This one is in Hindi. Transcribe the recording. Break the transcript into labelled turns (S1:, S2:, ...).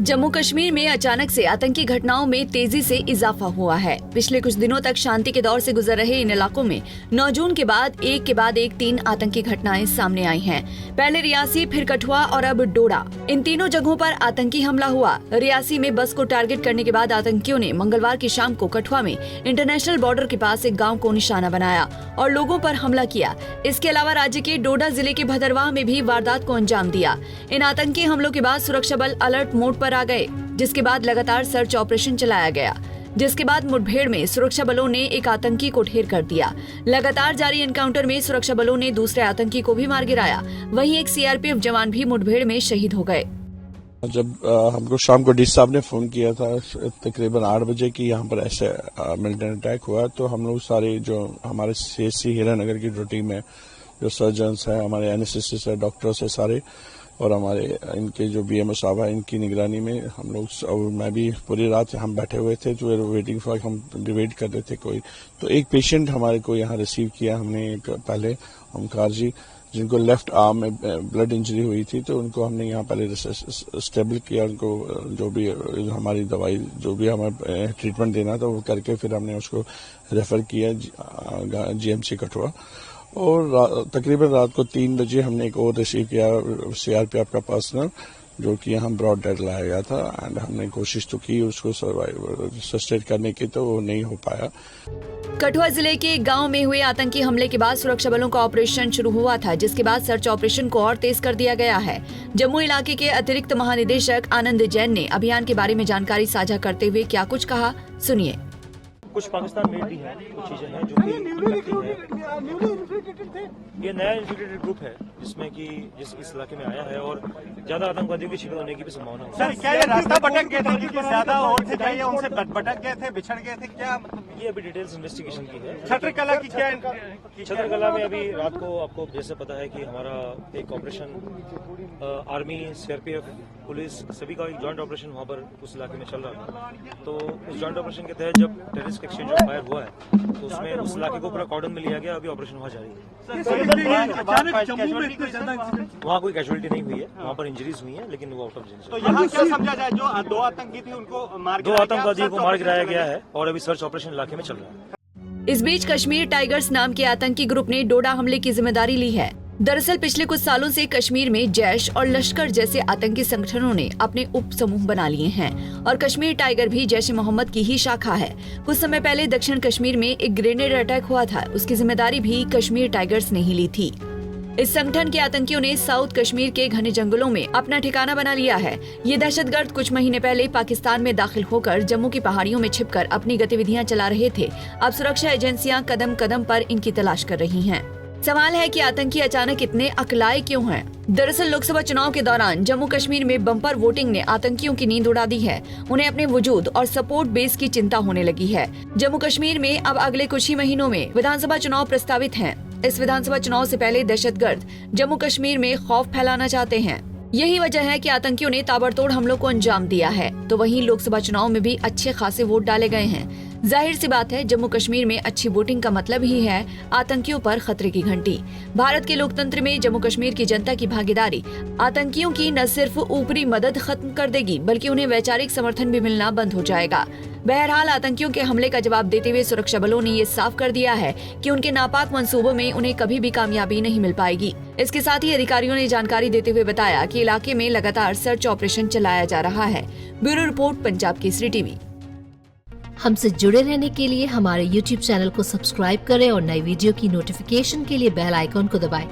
S1: जम्मू कश्मीर में अचानक से आतंकी घटनाओं में तेजी से इजाफा हुआ है। पिछले कुछ दिनों तक शांति के दौर से गुजर रहे इन इलाकों में 9 जून के बाद एक 3 आतंकी घटनाएं सामने आई हैं। पहले रियासी, फिर कठुआ और अब डोडा। इन तीनों जगहों पर आतंकी हमला हुआ। रियासी में बस को टारगेट करने के बाद आतंकियों ने मंगलवार की शाम को कठुआ में इंटरनेशनल बॉर्डर के पास एक गाँव को निशाना बनाया और लोगों पर हमला किया। इसके अलावा राज्य के डोडा जिले के भदरवाह में भी वारदात को अंजाम दिया। इन आतंकी हमलों के बाद सुरक्षा बल अलर्ट मोड पर आ गए, जिसके बाद लगातार सर्च ऑपरेशन चलाया गया, जिसके बाद मुठभेड़ में सुरक्षा बलों ने एक आतंकी को ढेर कर दिया। लगातार जारी एनकाउंटर में सुरक्षा बलों ने दूसरे आतंकी को भी मार गिराया। वहीं एक सीआरपीएफ जवान भी मुठभेड़ में शहीद हो गए।
S2: जब हमको शाम को डीसी साहब ने फोन किया था तकरीबन 8 बजे की यहाँ पर ऐसे मिलिटेंट अटैक हुआ, तो हम लोग सारे जो हमारे CHC हीरानगर की जो टीम है, जो सर्जन्स है, हमारे एनेस्थेसिस्ट है, डॉक्टर्स है सारे, और हमारे इनके जो BMO साहब है, इनकी निगरानी में हम लोग और मैं भी पूरी रात हम बैठे हुए थे, जो वेटिंग फॉर हम डिबेट कर रहे थे कोई। तो एक पेशेंट हमारे को यहाँ रिसीव किया हमने पहले, ओमकार जी, जिनको लेफ्ट आर्म में ब्लड इंजरी हुई थी, तो उनको हमने यहाँ पहले स्टेबल किया। उनको जो भी हमारी दवाई, जो भी हमें ट्रीटमेंट देना था वो करके फिर हमने उसको रेफर किया GMC कठुआ। और तकरीबन रात को 3 बजे हमने एक और रिसीव किया CRPF का पर्सनल, जो कि यहाँ ब्रॉड डेड लाया गया था। एंड हमने कोशिश तो की उसको सस्टेन करने की, तो वो नहीं हो पाया।
S1: कठुआ जिले के एक गांव में हुए आतंकी हमले के बाद सुरक्षा बलों का ऑपरेशन शुरू हुआ था, जिसके बाद सर्च ऑपरेशन को और तेज कर दिया गया है। जम्मू इलाके के अतिरिक्त महानिदेशक आनंद जैन ने अभियान के बारे में जानकारी साझा करते हुए क्या कुछ कहा, सुनिए।
S3: कुछ पाकिस्तान मेड भी है, कुछ चीजें हैं जो कि ये नया इन्फिल्ट्रेटेड ग्रुप है जिसमें कि इस इलाके में आया है और ज्यादा आतंकवादियों की शिकार होने की भी संभावना है।
S4: सर, क्या ये रास्ता भटक गए थे कि ज्यादा और थे, क्या ये उनसे भटक गए थे, बिछड़ गए थे, क्या?
S3: ये अभी डिटेल्स इन्वेस्टिगेशन की है।
S4: छत्रकला की क्या?
S3: छत्रकला में अभी रात को आपको जैसे पता है कि हमारा एक ऑपरेशन आर्मी, CRPF, पुलिस सभी का एक जॉइंट ऑपरेशन वहाँ पर उस इलाके में चल रहा था। तो उस जॉइंट ऑपरेशन के तहत जब टेररिस्ट एक्सचेंज ऑफ फायर हुआ है, तो उसमें उस इलाके को पूरा कॉर्डन में लिया गया। अभी ऑपरेशन वहाँ जारी है। वहाँ कोई कैजुअलिटी नहीं हुई है, वहाँ पर इंजरीज हुई है, लेकिन वो आउट ऑफ जेंस।
S4: तो यहाँ क्या समझा जाए, जो 2 आतंकी थे उनको मार
S3: 2 आतंकवादियों को मार गिराया गया है और अभी सर्च ऑपरेशन इलाके में चल रहा है।
S1: इस बीच कश्मीर टाइगर्स नाम के आतंकी ग्रुप ने डोडा हमले की जिम्मेदारी ली है। दरअसल पिछले कुछ सालों से कश्मीर में जैश और लश्कर जैसे आतंकी संगठनों ने अपने उप समूह बना लिए हैं और कश्मीर टाइगर भी जैश-ए-मोहम्मद की ही शाखा है। कुछ समय पहले दक्षिण कश्मीर में एक ग्रेनेड अटैक हुआ था, उसकी जिम्मेदारी भी कश्मीर टाइगर्स ने ही ली थी। इस संगठन के आतंकियों ने साउथ कश्मीर के घने जंगलों में अपना ठिकाना बना लिया है। ये दहशतगर्द कुछ महीने पहले पाकिस्तान में दाखिल होकर जम्मू की पहाड़ियों में छिपकर अपनी गतिविधियां चला रहे थे। अब सुरक्षा एजेंसियां कदम कदम पर इनकी तलाश कर रही हैं। सवाल है कि आतंकी अचानक इतने अकलाए क्यों हैं? दरअसल लोकसभा चुनाव के दौरान जम्मू कश्मीर में बम्पर वोटिंग ने आतंकियों की नींद उड़ा दी है। उन्हें अपने वजूद और सपोर्ट बेस की चिंता होने लगी है। जम्मू कश्मीर में अब अगले कुछ ही महीनों में विधानसभा चुनाव प्रस्तावित हैं। इस विधानसभा चुनाव से पहले दहशतगर्द जम्मू कश्मीर में खौफ फैलाना चाहते हैं। यही वजह है कि आतंकियों ने ताबड़तोड़ हमलों को अंजाम दिया है। तो वहीं लोकसभा चुनाव में भी अच्छे खासे वोट डाले गए हैं। जाहिर सी बात है, जम्मू कश्मीर में अच्छी वोटिंग का मतलब ही है आतंकियों पर खतरे की घंटी। भारत के लोकतंत्र में जम्मू कश्मीर की जनता की भागीदारी आतंकियों की न सिर्फ ऊपरी मदद खत्म कर देगी, बल्कि उन्हें वैचारिक समर्थन भी मिलना बंद हो जाएगा। बहरहाल आतंकियों के हमले का जवाब देते हुए सुरक्षा बलों ने ये साफ कर दिया है कि उनके नापाक मंसूबों में उन्हें कभी भी कामयाबी नहीं मिल पाएगी। इसके साथ ही अधिकारियों ने जानकारी देते हुए बताया कि इलाके में लगातार सर्च ऑपरेशन चलाया जा रहा है। Bureau report, Punjab Kesari TV.
S5: हमसे जुड़े रहने के लिए हमारे YouTube चैनल को सब्सक्राइब करें और नई वीडियो की नोटिफिकेशन के लिए बेल आइकॉन को दबाएं।